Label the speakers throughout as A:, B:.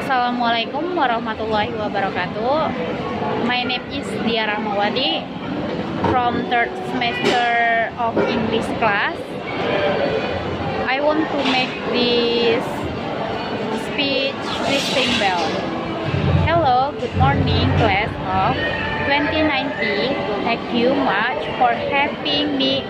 A: Assalamualaikum warahmatullahi wabarakatuh. My name is Diah rahmawati from third semester of English class. I want to make this speech ringing bell. Hello, good morning class of 2019. Thank you much for having me.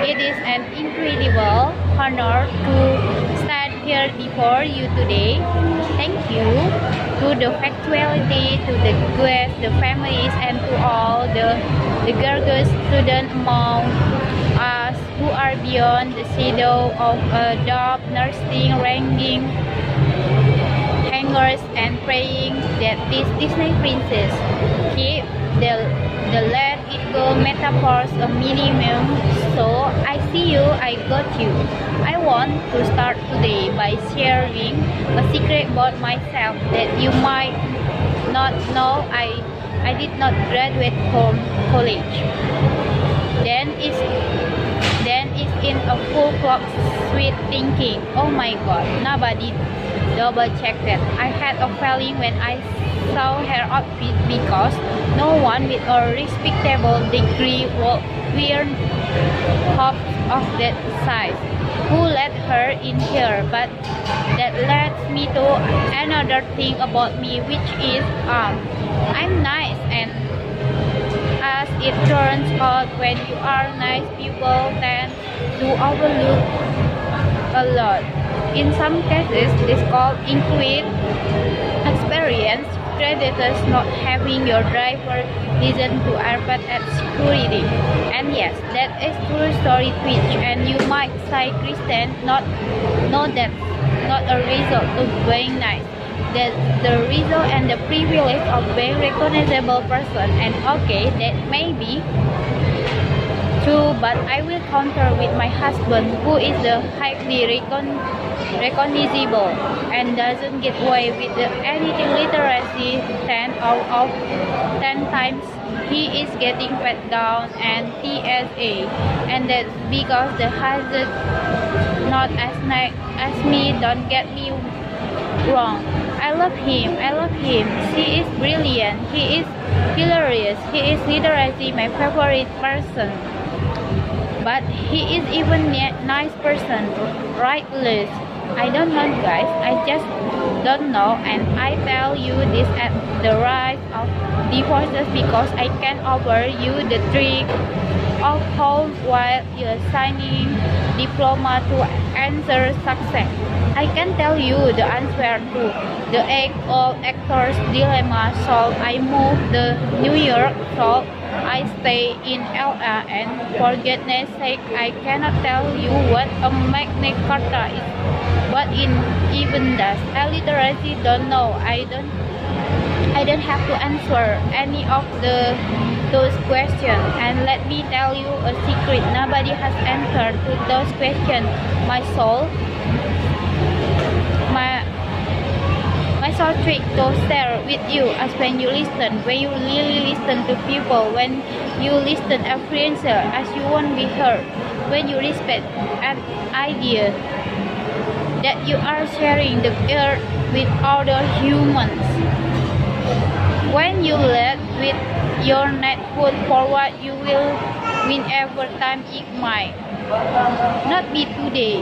A: It is an incredible honor to stand here before you today. Thank you to the faculty, to the guests, the families, and to all the gorgeous students among us who are beyond the shadow of a job, nursing, ranking, hangers, and praying that this Disney princess keep the let it go metaphors a minimum. So I see you, I got you. I want to start today by sharing a secret about myself that you might not know. I did not graduate from college. Then it's in a full clock sweet thinking, oh my god, nobody double checked that. I had a feeling when I saw her outfit because no one with a respectable degree would wear tops of that size. Who let her in here? But that leads me to another thing about me, which is I'm nice, and as it turns out, when you are nice, people tend to overlook a lot. In some cases, this called include experience, creditors not having your driver listen to airport at security. And yes, that is true story Twitch. And you might say, Christian, not a result of being nice. That's the result and the privilege of being recognizable person. And okay, that may be true, but I will counter with my husband, who is the highly recognizable and doesn't get away with anything literacy 10 out of 10 times. He is getting pat down and TSA, and that's because the husband not as nice as me. Don't get me wrong. I love him. He is brilliant. He is hilarious. He is literally my favorite person. But he is even nice person, right, Liz? I don't know, guys. I just don't know, and I tell you this at the rise of divorces because I can offer you the trick of how while you're signing diploma to answer success. I can tell you the answer to the age-old actor's dilemma. So I moved to New York, so I stay in LA, and for goodness sake, I cannot tell you what a Magna Carta is, but it even does. I literally don't know. I don't have to answer any of those questions. And let me tell you a secret. Nobody has answered to those questions. My soul trick to share with you as when you really listen to people, when you listen apprehensive as you won't be hurt, when you respect an idea that you are sharing the earth with other humans, when you lead with your net foot forward, you will win every time. It might not be today,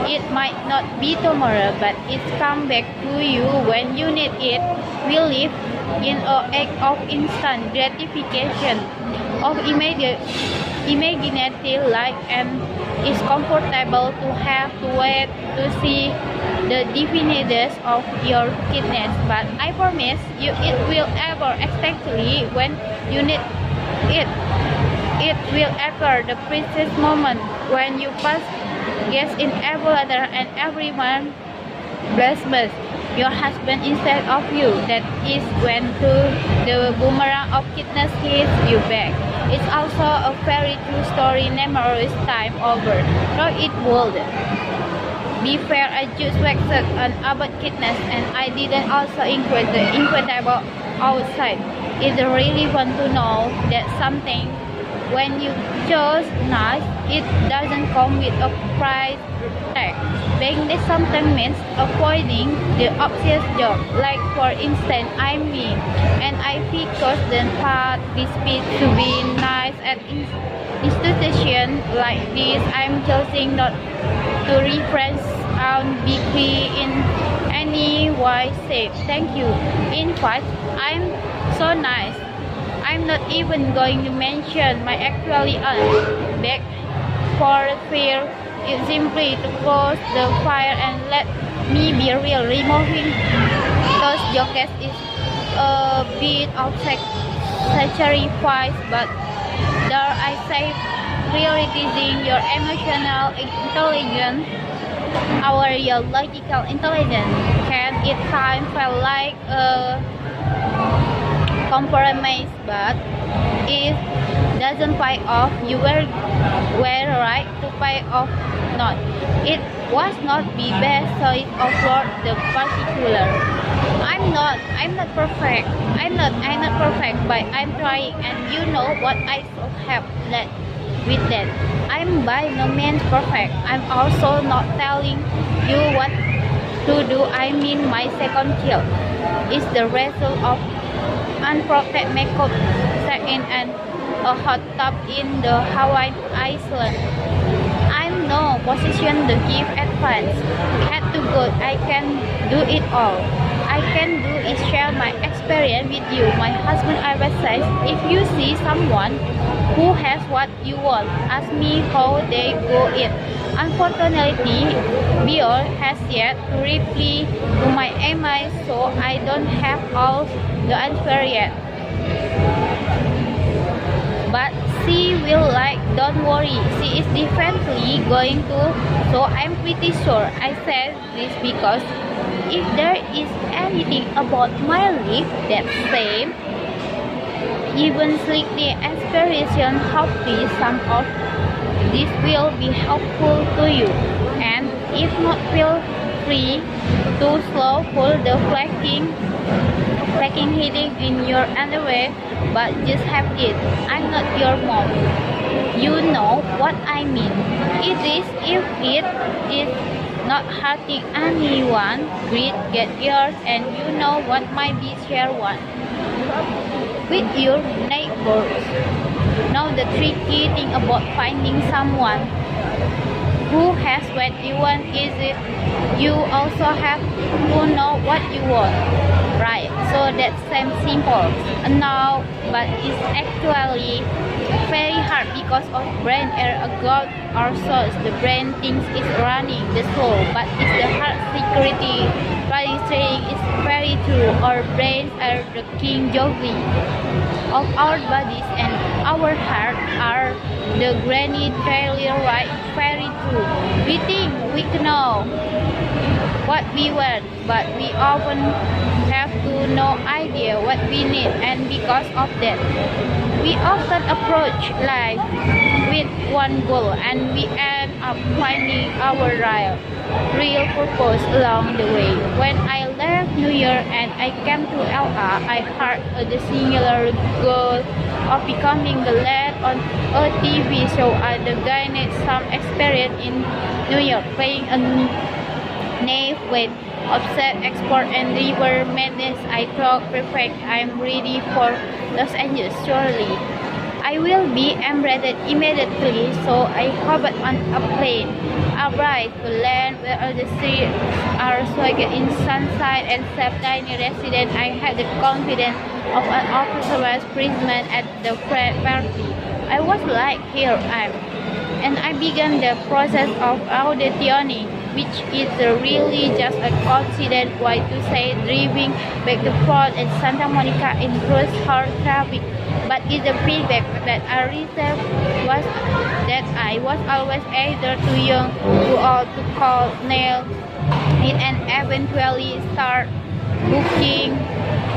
A: it might not be tomorrow, but it's come back to you when you need it. We live in an age of instant gratification, of imaginative life, and it's comfortable to have to wait to see the definitions of your kidness. But I promise you, it will ever exactly when you need it. It will occur the precise moment when you pass gas in every letter and everyone blasphemes your husband instead of you. That is when the boomerang of kidness hits you back. It's also a very true story. Numerous time over. No, it would be fair. I just waxed on about kidness, and I didn't also include the incredible outside. It's really fun to know that something when you chose nice, it doesn't come with a price tag. Being this sometimes means avoiding the obvious job. Like for instance, I'm me, and I pick constant path this speed to be nice at institution like this. I'm choosing not to reference on bigly in any way safe. Thank you. In fact, I'm so nice. I'm not even going to mention my actually back for fear. It's simply to close the fire and let me be real. Removing those jokes is a bit of sacrifice, but dare I say, prioritizing your emotional intelligence over your logical intelligence can at times feel like a compromise, but it doesn't pay off. You were right to pay off not. It was not the best choice of word the particular. I'm not perfect. I'm not perfect, but I'm trying, and you know what I should have led with that. I'm by no means perfect. I'm also not telling you what to do. I mean, my second child is the result of unprotected makeup set-in and a hot tub in the Hawaiian Island. I'm no position to give advice. Had to go, I can do it all. I can do is share my experience with you. My husband always says, if you see someone who has what you want, ask me how they go it. Unfortunately, Bill has yet to reply to my email, so I don't have all the answer yet. But she will like, don't worry, she is definitely going to, so I'm pretty sure. I said this because if there is anything about my life that same, even slightly inspiration, hopefully some of this will be helpful to you. And if not, feel free to slow pull the flaking heating in your underwear, but just have it. I'm not your mom. You know what I mean. It is if it is not hurting anyone, great, get yours, and you know what might be share one with your neighbors. Now the tricky thing about finding someone who has what you want is it you also have to know what you want, right? So that's same simple now, but it's actually very hard because of brain error ago or so. The brain thinks it's running the show, but it's the heart security saying it's very true. Our brains are the king juggling of our bodies, and our heart are the granny trailer, right? Very true. We think we know what we want, but we often have no idea what we need, and because of that, we often approach life with one goal, and we end up finding our real purpose along the way. When I left New York and I came to LA, I had the singular goal of becoming the lead on a TV show. I gained some experience in New York, playing a knave with offset export and river madness. I thought, perfect, I'm ready for Los Angeles. Surely I will be embedded immediately, so I hopped on a plane, arrived to land where all the streets are soaked in sunshine and safe tiny resident. I had the confidence of an officer's policeman at the party. I was like, here I am. And I began the process of auditioning, which is really just a coincident way to say driving back and forth in Santa Monica in rush hour traffic. But the feedback that I received was that I was always either too young, too old to call, nail it, and eventually start booking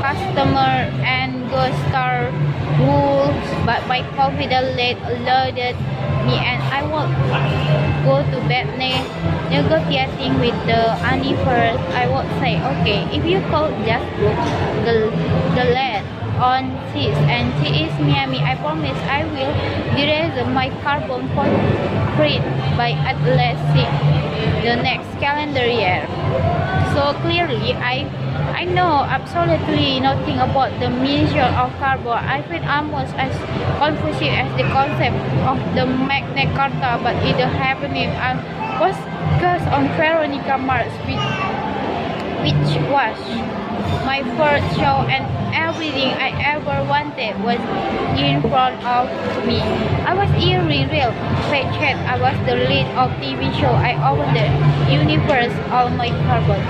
A: customer and go star rules. But my confidence loaded me, and I would go to bed negotiating with the universe. I would say, okay, if you could just book the lead on seas, and she is Miami. I promise I will erase my carbon footprint by at least the next calendar year. So clearly, I know absolutely nothing about the measure of carbon. I feel almost as confusing as the concept of the Magna Carta, but it happening. I was cast on Veronica Mars, which was my first show, and everything I ever wanted was in front of me. I was in real paycheck. I was the lead of TV show. I owned the universe, all my carbon.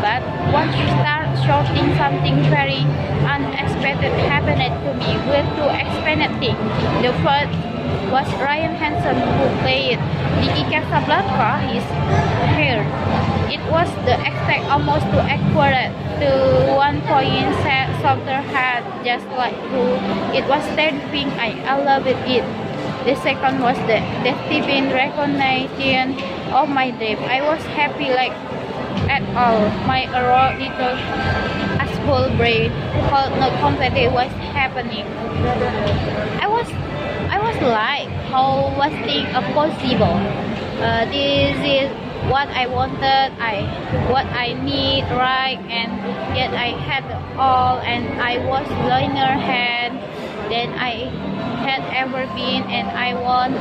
A: But once you start shorting, something very unexpected happened to me with two expanded things. The first was Ryan Hansen, who played Dickie Casablanca, his hair. It was the exact, almost too accurate to one point softer hat, just like who it was terrifying. I loved it. The second was the divine recognition of my dream. I was happy like at all. My raw little asshole brain could not comprehend what was happening. I was like, how was things possible? This is what I wanted, what I need, right? And yet I had all, and I was learner hand than I had ever been, and I won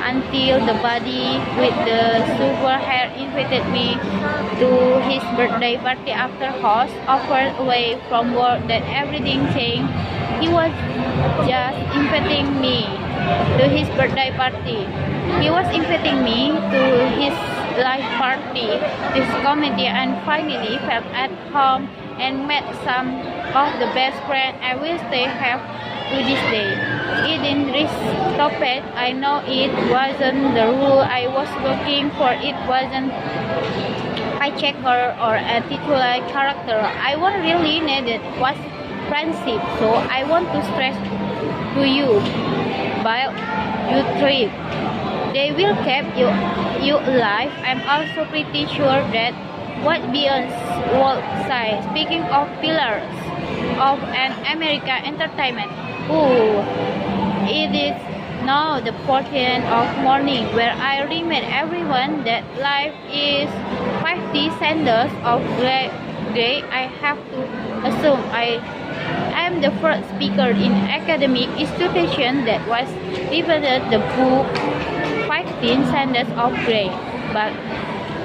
A: until the body with the super hair invited me to his birthday party after host offered away from work that everything changed. He was just inviting me to his birthday party. He was inviting me to his life party, this comedy, and finally felt at home and met some of the best friends I will still have to this day. It didn't stop it. I know it wasn't the rule I was looking for. It wasn't a checker or a titular character. I want really needed was friendship. So I want to stress to you while you trip. They will keep you alive. I'm also pretty sure that what beyond world size. Speaking of pillars of an American entertainment, it is now the 14th of morning, where I remind everyone that life is 50 cents of gray. I have to assume I am the first speaker in academic institution that was devoted the book 15 Cents of Grey, but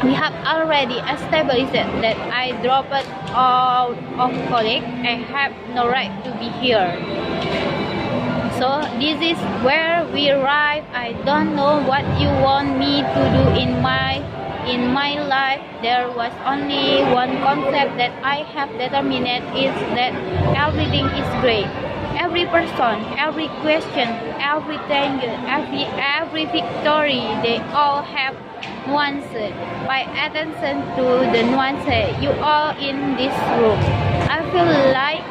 A: we have already established that I dropped out of college. I have no right to be here. So this is where we arrive. I don't know what you want me to do in my life. There was only one concept that I have determined, is that everything is great. Every person, every question, every danger, every victory, they all have nuances. Pay attention to the nuances. You all in this room, I feel like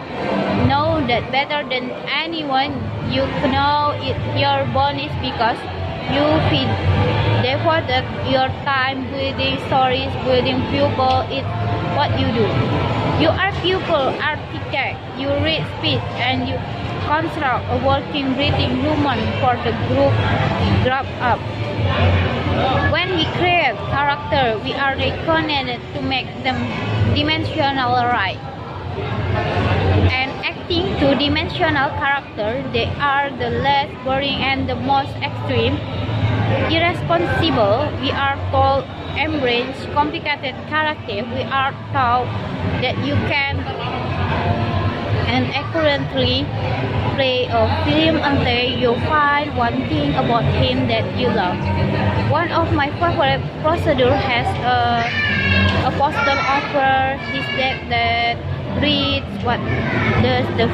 A: know that better than anyone. You know it. Your bonus because you feed devoted your time building stories, building people. It's what you do. You are pupil architect. You read speech and you construct a working, breathing human for the group up. When we create character, we are reconnected to make them dimensional right. And acting two-dimensional character, they are the less boring and the most extreme. Irresponsible, we are told embrace complicated character. We are told that you can and accurately play a film until you find one thing about him that you love. One of my favorite procedure has a postal offer his that reads what does the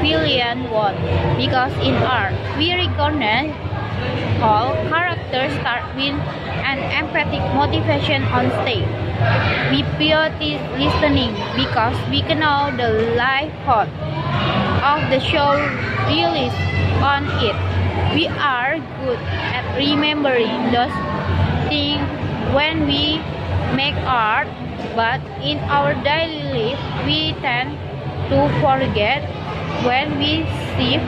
A: villain want, because in art we recognize all characters start with an empathic motivation on stage. We prioritize listening because we know the life thought of the show relies on it. We are good at remembering those things when we make art, but in our daily life we tend to forget when we shift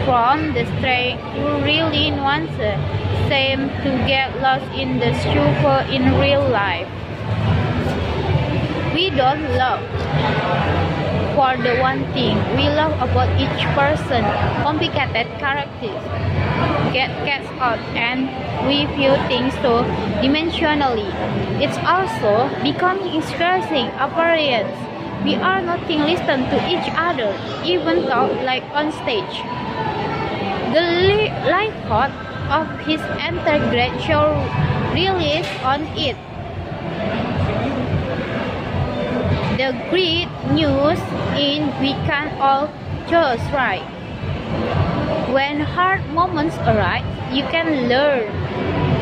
A: from the straight to really nuances, seem to get lost in the super in real life. We don't love for the one thing we love about each person, complicated characters get cast out and we view things so dimensionally. It's also becoming stressing appearance. We are nothing listen to each other, even talk like on stage. The likelihood of his entire show release on it. The great news in we can all choose right. When hard moments arise, you can learn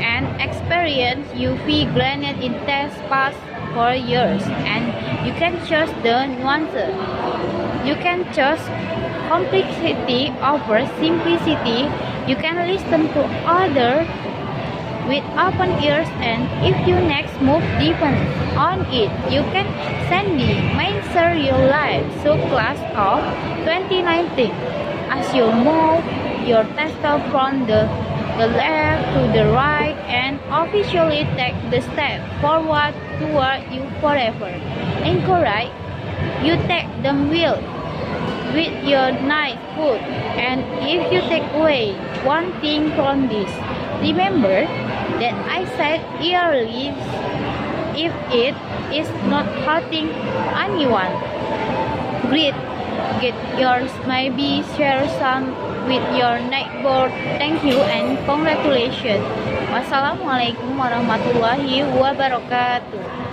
A: and experience you feel granted in test past for years, and you can choose the nuances. You can choose complexity over simplicity. You can listen to others with open ears, and if you next move depends on it, you can Sandy measure your life. So class of 2019, as you move your tester from the left to the right and officially take the step forward toward you forever. Encourage you take the wheel with your nice foot, and if you take away one thing from this, remember that I said earlier, if it is not hurting anyone, great, get yours, maybe share some with your neighbor. Thank you and congratulations. Wassalamualaikum warahmatullahi wabarakatuh.